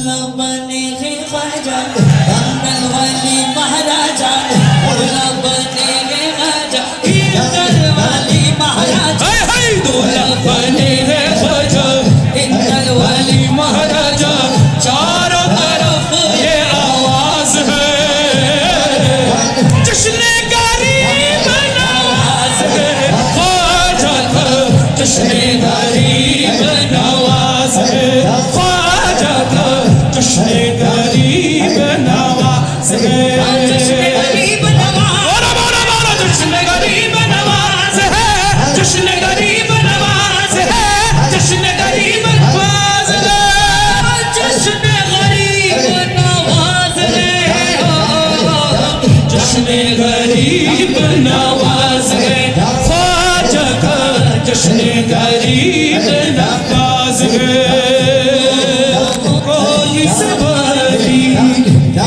بنے گے خواجہ بندل والی مہاراجا دولہ بنے گے خواجہ ہندل والی مہاراجا دولہ بنے گے خواجہ ہندل والی مہاراجا چاروں طرف یہ آواز ہے جشن غریب نواز ہے خواجہ کا جشن غریب نواز ہے خواجہ کا جشن غریب نواز ہے جشن غریب نواز جشن غریب نواز ہے جشن غریب نواز ہے جشن غریب نواز ہے جشن غریب نواز ہے جشن غریب نواز ہے خواجہ کا جشن غریب نواز ہے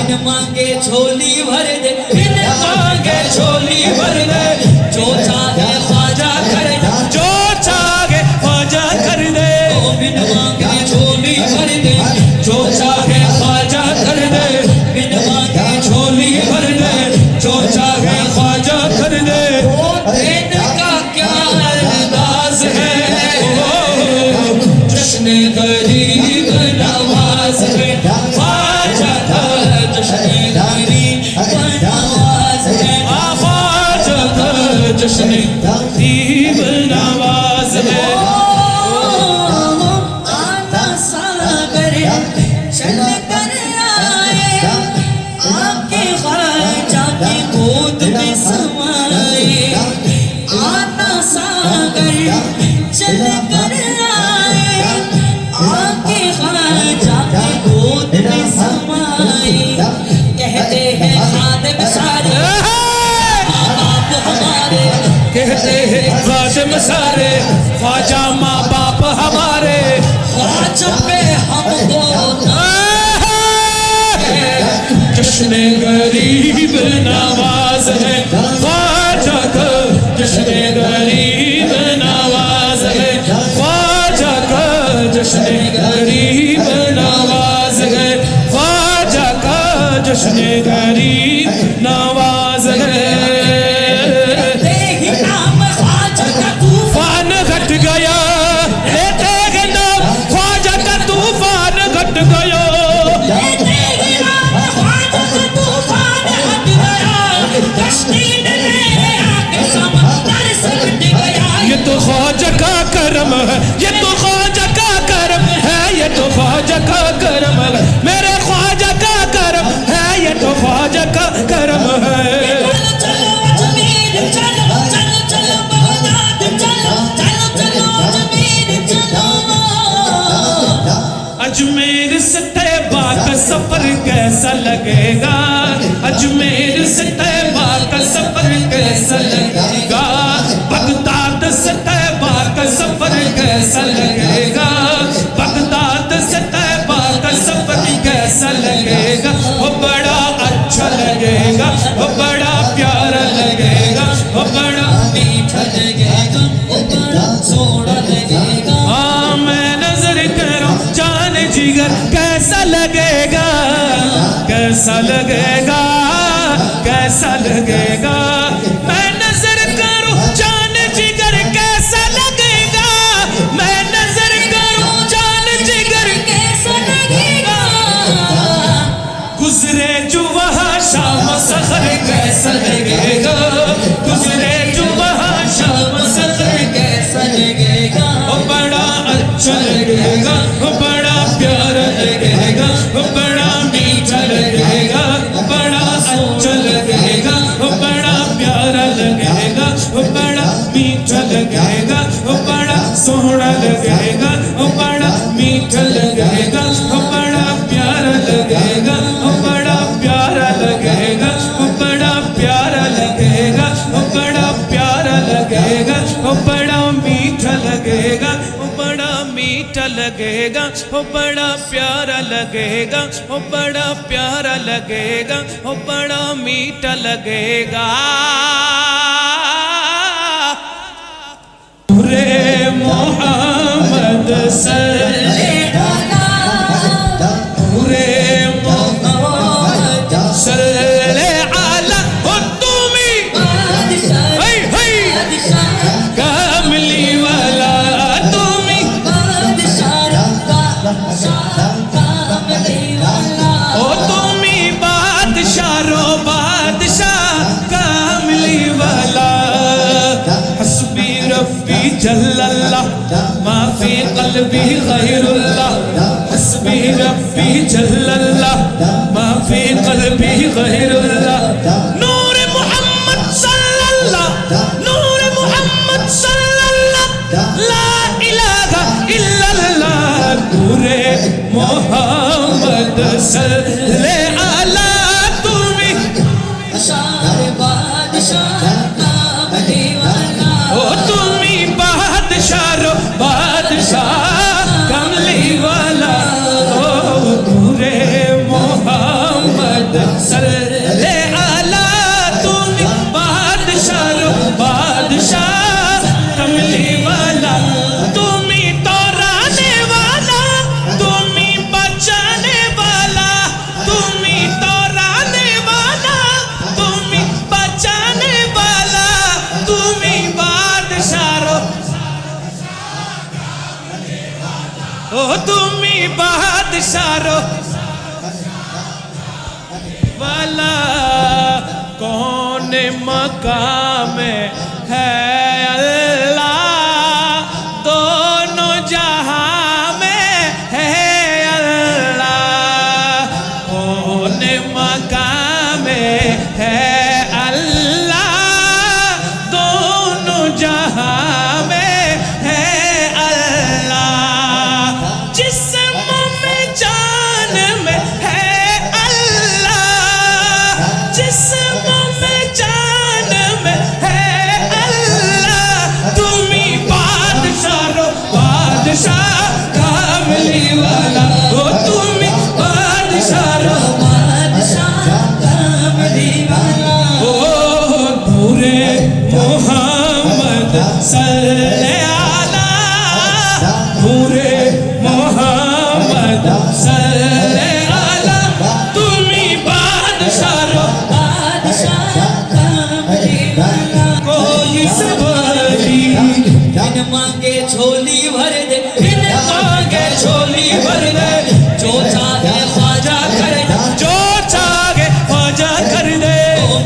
بن مانگے چھولی بھر دے بن مانگے چھولی بھر دے جو چاہے خواجہ کر دے جو چاہے خواجہ کر دے بن مانگے چھولی بھر دے جو چاہے خواجہ کر دے بن مانگے چھولی بھر دے جو چاہے خواجہ کر دے دینے کا کیا انداز ہے جشن غریب نواز ہے خواجہ کا جشن غریب نواز ہے خواجہ کا جشن غریب نواز ہے آنا ساگر چل کر آئے آپ کے خواجہ کی گود میں سمائے آنا ساگر چل کر آئے آپ کے خواجہ کی گود میں سمائے کہتے ہیں خادم سارے ماں باپ ہمارے کہتے ہیں خادم سارے خواجہ ماں باپ ہمارے خواجہ پہ ہم کو جشن غریب نواز ہے خواجہ کا جشن غریب نواز ہے خواجہ کا جشن غریب نواز ہے خواجہ کا جشن غریب نواز ہے طوفان گھٹ گیا لیتے گے نام خواجہ کا طوفان گھٹ گیا یہ تو خواجہ کا کرم ہے یہ تو خواجہ کا کرم ہے یہ تو خواجہ کا کرم ہے میرے خواجہ کا کرم ہے یہ تو خواجہ کا کرم ہے اجمیر سے طیبہ کا سفر کیسا لگے گا اجمیر سے طیبہ کا سفر کیسا لگے گا بغداد سے طیبہ کا سفر کیسا لگے گا بغداد سے طیبہ کا سفر کیسا لگے گا وہ بڑا اچھا لگے گا وہ بڑا پیارا لگے گا وہ بڑا میٹھا لگے گا وہ بڑا سونا لگے گا ہاں میں نظر کروں جان جگر کیسا لگے گا کیسا لگے گا کیسا لگے گا میں نظر کروں جان جگر کیسا لگے گا میں نظر کروں جان جگر کیسا لگے گا گزرے جو وہاں شام سحر کیسا لگے گا گزرے جو وہاں شام سحر کیسا لگے گا وہ بڑا اچھا لگے گا وہ بڑا پیارا لگے گا وہ بڑا میٹھا لگے گا وہ بڑا اچھا لگے گا وہ بڑا پیارا لگے گا وہ بڑا میٹھا لگے گا وہ بڑا سونا لگے گا وہ بڑا میٹھا لگے گا وہ بڑا پیارا لگے گا وہ بڑا پیارا لگے گا وہ بڑا پیارا لگے گا وہ بڑا پیارا لگے گا وہ بڑا میٹھا لگے گا وہ بڑا میٹھا لگے گا وہ بڑا پیارا لگے گا وہ بڑا پیارا لگے گا وہ بڑا میٹھا لگے گا محمد صلی جل اللہ ما فی قلبی غیر اللہ حسبی ربی جل اللہ ما فی قلبی غیر اللہ نور محمد صلی اللہ نور محمد صلی اللہ لا الہ الا اللہ نور محمد صلی اللہ تمہیں شار بادشاہ کاملی والا او تمہیں بادشاہ رو بادشاہ کملی والا او نور محمد صلی اللہ تمہیں بادشاہ رو بادشاہ کملی والا تمہیں تورانے والا تمہیں بچانے والا تمہیں تورانے والا تمہیں بچانے والا تمہیں بادشاہ رو او تمہیں بادشاہ رو والا کون مقام ہے اللہ دونوں جہاں میں ہے اللہ کون مقام ہے اللہ دونوں جہاں میں ہے اللہ جسم میں جان میں ہے اللہ جسم میں جان میں ہے اللہ تمہیں بادشاہ رو بادشاہ کاملی والا او تمہیں بادشاہ رو بادشاہ کاملی والا او نور محمد صلی اللہ نور محمد صلی اللہ تمہیں بادشاہ رو بادشاہ کاملی والا کوئی سواری بن مانگے جھولی بھر دے بن مانگے جھولی بھر دے جو چاہے خواجہ کر دے جو چاہے خواجہ کر دے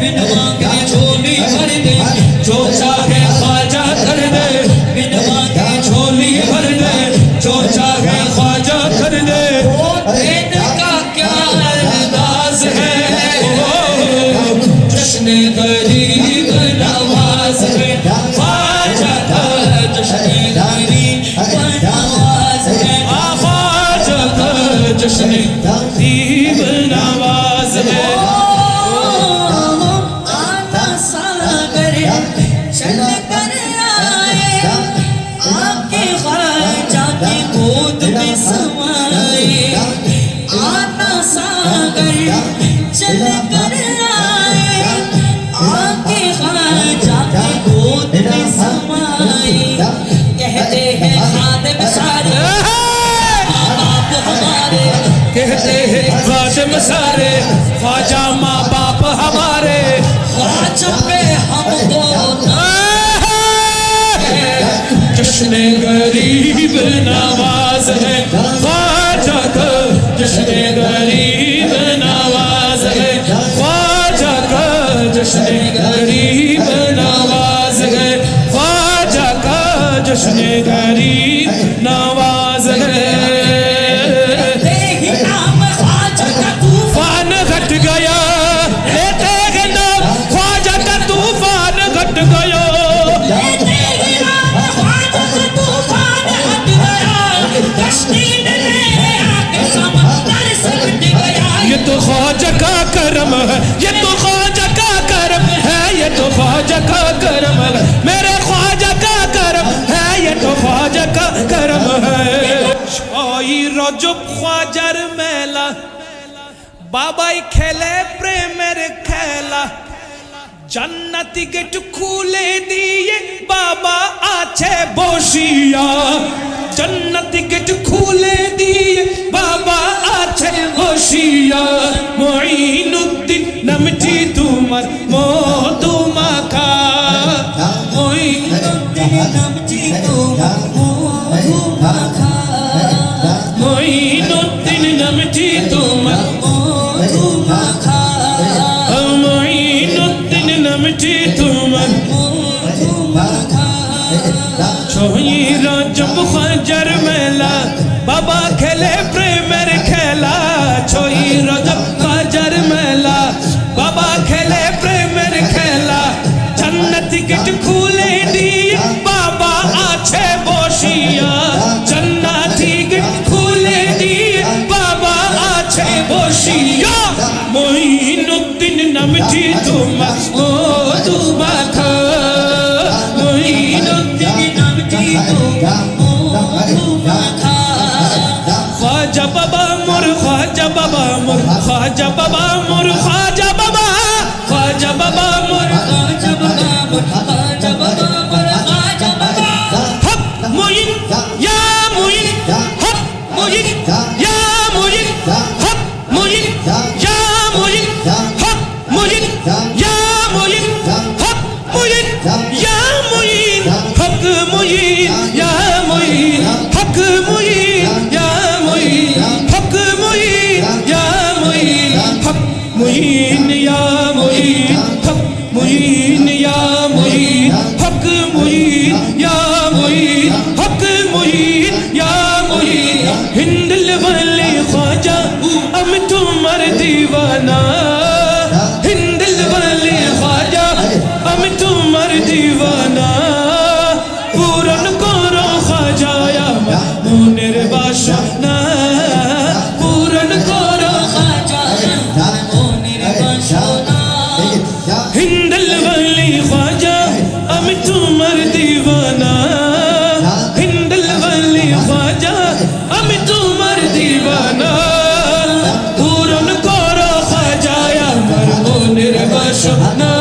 بن مانگے جھولی بھر دے جو چاہے خواجہ کر دے بن مانگے جھولی بھر دے جو چاہے خواجہ کر دے دین کا کیا انداز ہے جشن غریب نواز ہے خواجہ کا جشن غریب نواز ہے خواجہ کا جشن غریب نواز ہے آنا ساگر چل کر آئے آپ کے خواجہ کی گود میں سمائے آنا ساگر چل کر آئے آپ کے خواجہ کی گود میں سمائے کہتے ہیں خادم سارے آپ ہمارے کہتے ہیں خادم سارے خواجہ ماں باپ ہمارے خواجہ پہ ہم کو جشن غریب نواز ہے خواجہ کا جشن غریب نواز ہے خواجہ کا جشن غریب نواز ہے خواجہ کا جشن غریب نواز ہے طوفان گھٹ گیا لیتے ہیں نام خواجہ کا طوفان گھٹ گیا یہ تو خواجہ کا کرم ہے یہ تو خواجہ کا کرم ہے یہ تو خواجہ کا کرم ہے میرے خواجہ کا کرم ہے یہ تو خواجہ کا کرم ہے شائی رجب خواجر میلا বাবাই খেলে প্রেমের খেলা জান্নাতি গেট খুলে দিয়ে বাবা আছে বসিয়া জান্নাতি গেট খুলে দিয়ে বাবা আছে বসিয়া মঈনুদ্দিন নামটি তোমার মধু মাখা মঈনুদ্দিন নামটি তোমার মধু মাখা মঈনুদ্দিন নামটি তোমার মধু মাখা মঈনুদ্দিন নামটি তোমার মধু মাখা বসিয়া মঈনুদ্দিন নামটি তোমার মধু মাখা মঈনুদ্দিন নামটি তোমার মধু মাখা খ্বাজা বাবা মোর খ্বাজা বাবা মোর খ্বাজা বাবা মোর খ্বাজা বাবা খ্বাজা বাবা মোর খ্বাজা বাবা মোর খ্বাজা বাবা মোর খ্বাজা বাবা হক মুঈন ইয়া মুঈন হক মুঈন ইয়া মুঈন হক মুঈন ইয়া মুঈন হক মুঈন ইয়া মুঈন হক মুঈন ইয়া মুঈন হক মুঈন ইয়া মুঈন হক মুঈন ইয়া মুঈন হক মুঈন ইয়া মুঈন হক মুঈন ইয়া মুঈন হক মুঈন ইয়া মুঈন হক মুঈন ইয়া মুঈন হক মুঈন ইয়া মুঈন হিন্দল ওয়ালি খ্বাজা আমি তোমার দিওয়ানা হিন্দল ওয়ালি খ্বাজা আমি তোমার দিওয়ানা পূরণ করো খ্বাজা আমার মনের বাসনা পূরণ করো খ্বাজা আমার মনের বাসনা হিন্দল ওয়ালি খ্বাজা আমি তোমার দিওয়ানা হিন্দল ওয়ালি খ্বাজা আমি তোমার দিওয়ানা পূরণ করো খ্বাজা আমার মনের বাসনা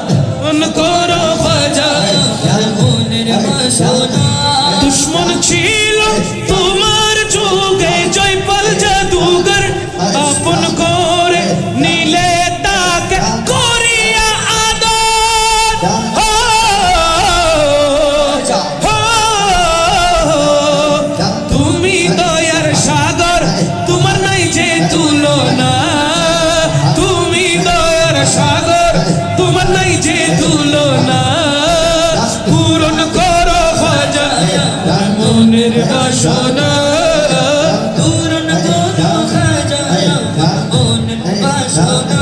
পূরণ করো খ্বাজা আমার মনের বাসনা দুশ্মন ছিল তোমার যুগে জয়পাল জাদুঘর আপন করে নিলে তাকে করিয়া আদর তুমি দয়ার সাগর তোমার নাই যে তুলনা তুমি দয়ার সাগর তোমার নাই যে তুলনা পূরণ করো খ্বাজা আমার মনের বাসনা পূরণ করো খ্বাজা আমার মনের বাসনা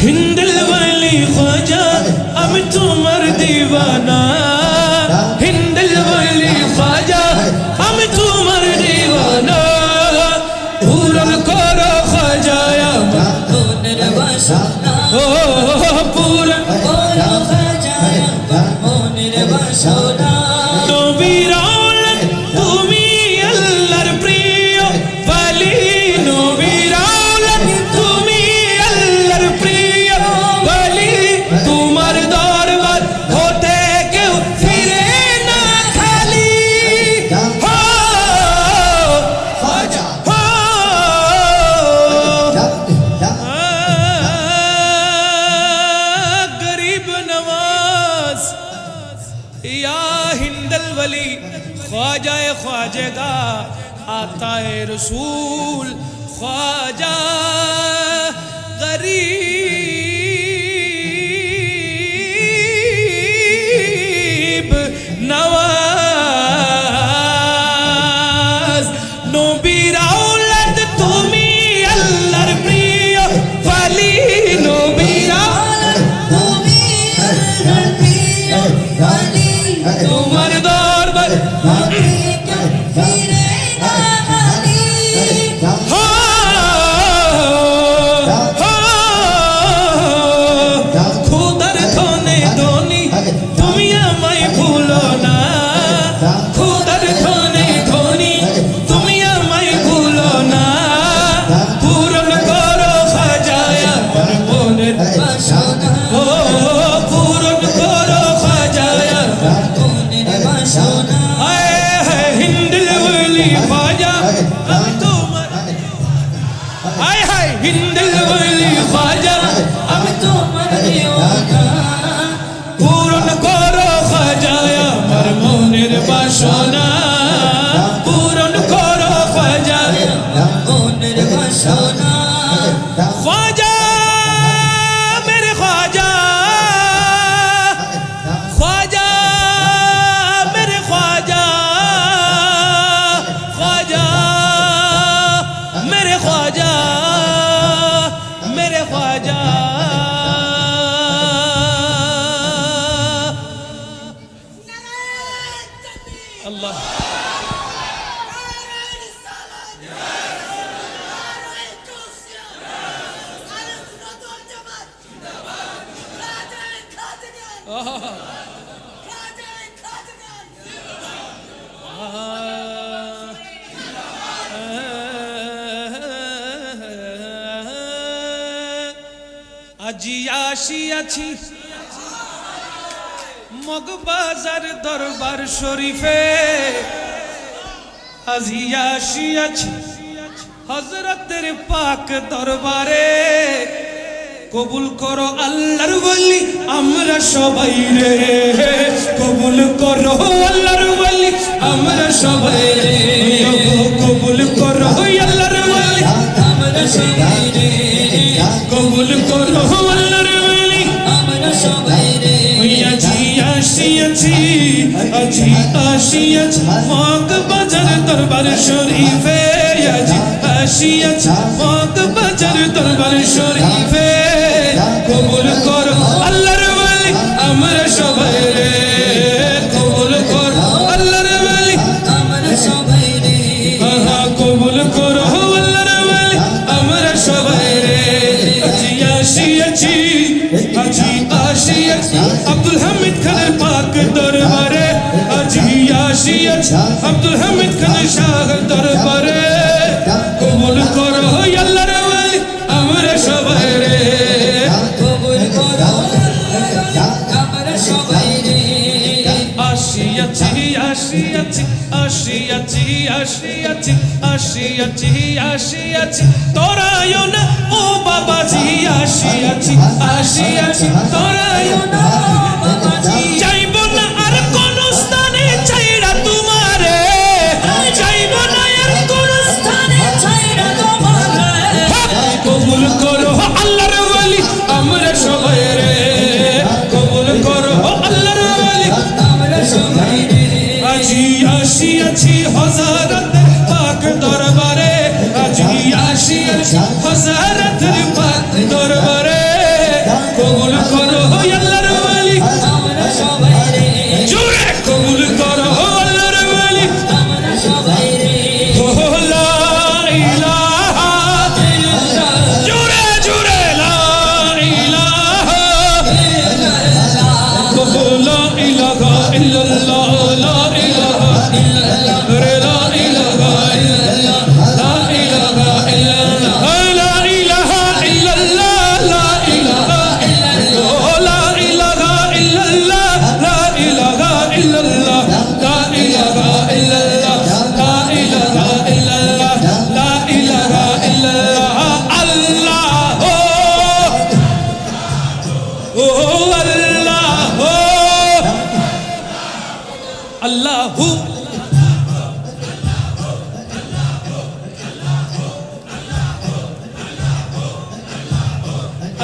হিন্দল ওয়ালি খ্বাজা আমি তোমার দিওয়ানা হিন্দল ওয়ালি খ্বাজা আমি তোমার দিওয়ানা পূরণ করো খ্বাজা আমার মনের বাসনা ও পূরণ করো খ্বাজা আমার মনের বাসনা নবীর আওলাদ তুমি আল্লাহর প্রিয় ওয়ালি নবীর আওলাদ তুমি আল্লাহর প্রিয় ওয়ালি তোমার দরবার হতে কেউ ফিরে না খালি খ্বাজা गरीब नवाज या हिंदल वली ख्वाजा ख्वाजेगा आता है रसूल ख्वाजा गरीब नवाज नबीर औलाद তুমি আল্লাহর প্রিয় ওয়ালি নবীর औलाद তুমি আল্লাহর প্রিয় ওয়ালি তোমার দরবার ফিরে না খালি খোদার ধনে ধনী তুমি আমায় ভুলো না খোদার ধনে ধনী তুমি আমায় ভুলো না পূরণ করো খ্বাজা আমার মনের বাসনা ও পূরণ করো খ্বাজা আমার মনের বাসনা হিন্দল ওয়ালি খ্বাজা আমি তোমার হায় হায় হিন্দল ওয়ালি খ্বাজা আমি তোমার দিওয়ানা পূরণ করো খ্বাজা আমার মনের বাসনা পূরণ করো খ্বাজা আমার মনের বাসনা খ্বাজা মেরে খ্বাজা খ্বাজা মেরে খ্বাজা খ্বাজা मेरे ख्वाजा मेरे ख्वाजा अल्लाह আজি আসিয়াছি মগবাজার দরবার শরীফে আজি আসিয়াছি হযরতের পাক দরবারে কবুল করো আল্লাহর ওলি আমরা সবাই রে কবুল করো আল্লাহর ওলি আমরা সবাই রে কবুল করো আল্লাহর ওলি আমরা সবাই রে কবুল করো আল্লাহর ওলি আমরা সবাই রে আজি আসিয়াছি মগবাজার দরবার শরীফে আজি আসিয়াছি মগবাজার দরবার শরীফে কবুল করো আল্লাহর ওলি আমরা সবাই রে কবুল করো আল্লাহর ওলি আমরা সবাই রে কবুল করো আল্লাহর ওলি আমরা সবাই রে আজি আসিয়াছি আব্দুল হামিদ খানের পাক দরবারে আজি আসিয়াছি আব্দুল হামিদ খানের শাহ দরবারে কবুল করো আল্লাহর ওলি আমরা সবাই রে কবুল করো আমরা সবাই রে আসিয়াছি তোরায়ও না ও বাবাজি আসিয়াছি তোরায়ও না যাইব না আর কোন স্থানে চাইরা তোমারে যাইব না আর কোন স্থানে ছাইরা তোমারে কবুল করো আল্লাহর ওলি আমরা সবাই রে কবুল করো আল্লাহর ওলি আমরা সবাই রে আজি আসিয়াছি হযরতের পাক দরবারে আজি আসিয়াছি হযরতের পাক দরবারে কবুল করো আল্লাহর ওলি আমরা সবাই রে জোরে কবুল করো আল্লাহর ওলি আমরা সবাই রে লা ইলাহা ইল্লাল্লাহ জোরে জোরে লা ইলাহা ইল্লাল্লাহ লা ইলাহা ইল্লাল্লাহ লা ইলাহা ইল্লাল্লাহ রে লা ইলাহা ইল্লাল্লাহ লা ইলাহা ইল্লাল্লাহ লা ইলাহা ইল্লাল্লাহ লা ইলাহা ইল্লাল্লাহ লা ইলাহা ইল্লাল্লাহ লা ইলাহা ইল্লাল্লাহ লা ইলাহা ইল্লাল্লাহ লা ইলাহা ইল্লাল্লাহ লা ইলাহা ইল্লাল্লাহ আল্লাহ ও আল্লাহু আল্লাহু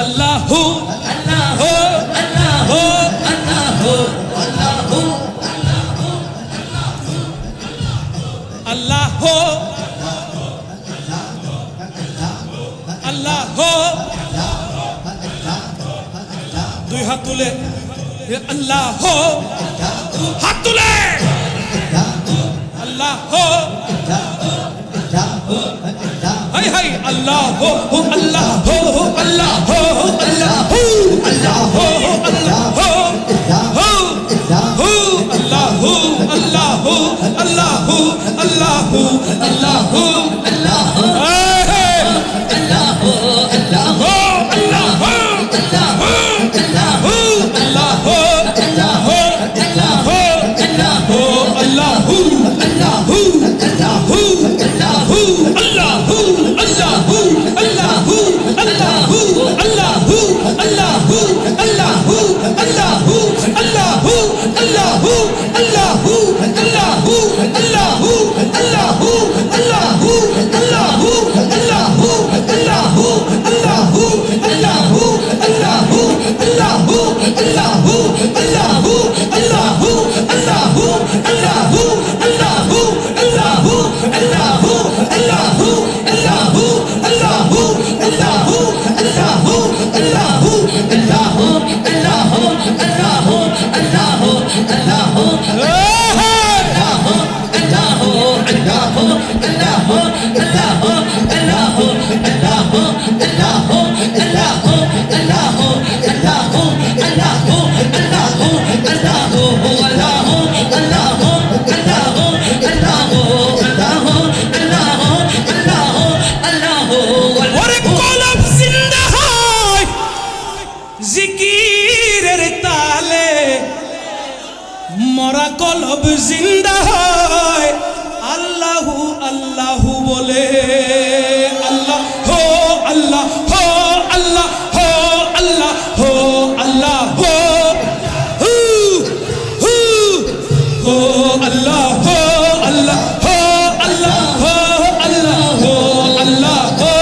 আল্লাহু আল্লাহু আল্লাহু আল্লাহু আল্লাহু দুই হাত তুলে আল্লাহু হাত তুলে আল্লাহু হাই হাই আল্লাহু আল্লাহু আল্লাহু আল্লাহু আল্লাহু আল্লাহু আল্লাহু আল্লাহু আল্লাহু আল্লাহু আল্লাহু আল্লাহু আল্লাহু আল্লাহু মরা কলব জিন্দা হয় আল্লাহু আল্লাহু বলে আল্লাহ হো আল্লাহ হো আল্লাহ হো আল্লাহ হো আল্লাহ হো হু হু হো আল্লাহ হো আল্লাহ হো আল্লাহ হো আল্লাহ হো আল্লাহ হো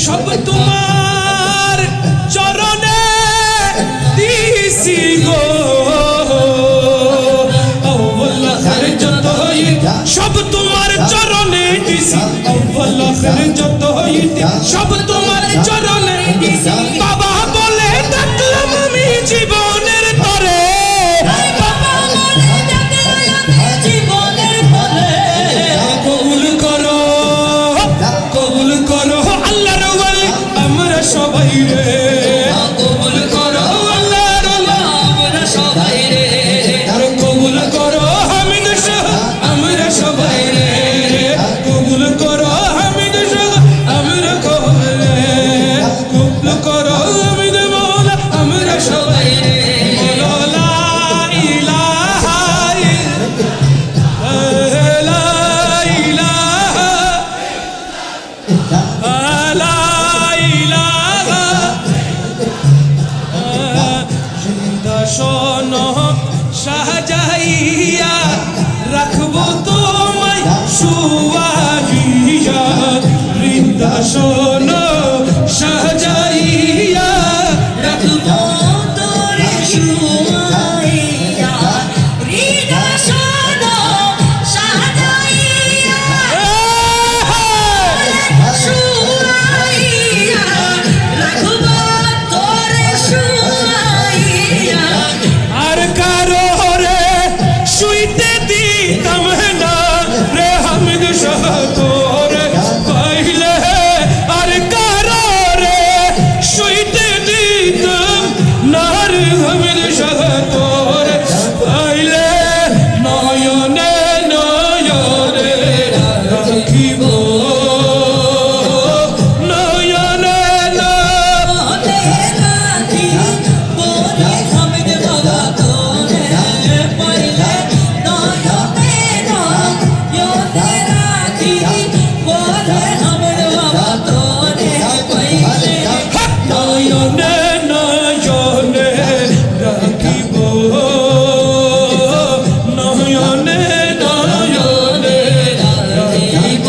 সব তোমার চরণে দিছি গো যত সব তোমার চরণে দিছি যত সব তোমার চরণে দিছি বাবা বলে ডাকলাম আমি জীবনের তরে কবুল করো কবুল করো আল্লাহর ওয়ালি আমরা সবাই রে কবুল করো আল্লাহর ওয়ালি আমরা সবাই রে কবুল করো হামিদ শাহ আমরা সবাই রে কবুল করো হামিদ শাহ আমরা সবাই রে কবুল করো হামিদ মাওলা আমরা সবাই রে লা ইলাহা লা ইলাহা লা ইলাহা দশন সাজাইয়া রাখবো তোমায় সুয়াহিয়া হৃদশন সাজাইয়া রাখবো তোরে সুয়াহিয়া হৃদশন সাজাইয়া আর কারো রে শুইতে দিতাম না রে হামিদ শাহ তোরে পাইলে আর কারো রে শুইতে দিতাম না রে হামিদ শাহ তোরে পাইলে নয়নে নয়নে রাখিব নয়নে নয়নে নয়নে রাখিব নয়নে নয়নে রাখিব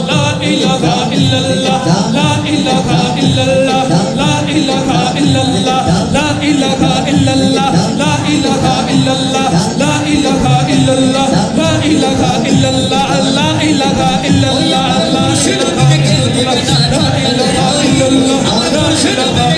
লা ইলাহা ইল্লাল্লাহ লা ইলাহা ইল্লাল্লাহ লা ইলাহা ইল্লাল্লাহ লা ইলাহা ইল্লাল্লাহ লা ইলাহা ইল্লাল্লাহ লা ইলাহা ইল্লাল্লাহ লা ইলাহা ইল্লাল্লাহ লা ইলাহা ইল্লাল্লাহ লা শিরকা লা ইলাহা ইল্লাল্লাহ লা শিরকা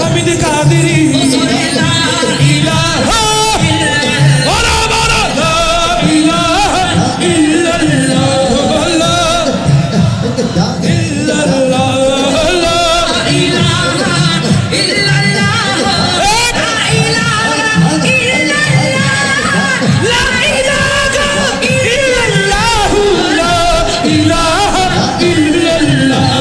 হামিদ কাদেরী ইলাহা ওরা বড় লা ইলাহা ইল্লাল্লাহ লা ইল্লাল্লাহ লা ইলাহা ইল্লাল্লাহ লা ইলাহা ইল্লাল্লাহ লা ইলাহা ইল্লাল্লাহ লা ইলাহা ইল্লাল্লাহ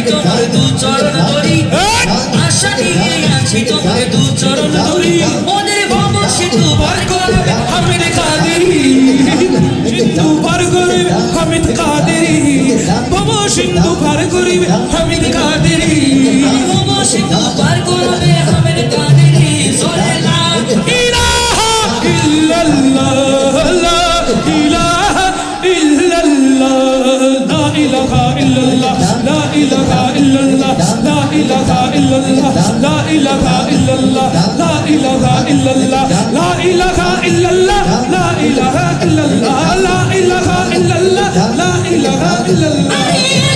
তোমার দু চরণ ধরি আশা নিয়ে আছি তোমার দু চরণ ধরি ওদের ভব সেতু পার করবে আমি করিবে হামিদ কাদেরি বসে পার করবে হামিদ কাদেরি জোরে লা ইলাহা ইল্লাল্লাহ লা ইলাহা ইল্লাল্লাহ লা ইলাহা ইল্লাল্লাহ লা ইলাহা ইল্লাল্লাহ লা ইলাহা ইল্লাল্লাহ লা ইলাহা ইল্লাল্লাহ লা ইলাহা ইল্লাল্লাহ লা ইলাহা ইল্লাল্লাহ লা ইলাহা ইল্লাল্লাহ লা ইলাহা ইল্লাল্লাহ লা ইলাহা ইল্লাল্লাহ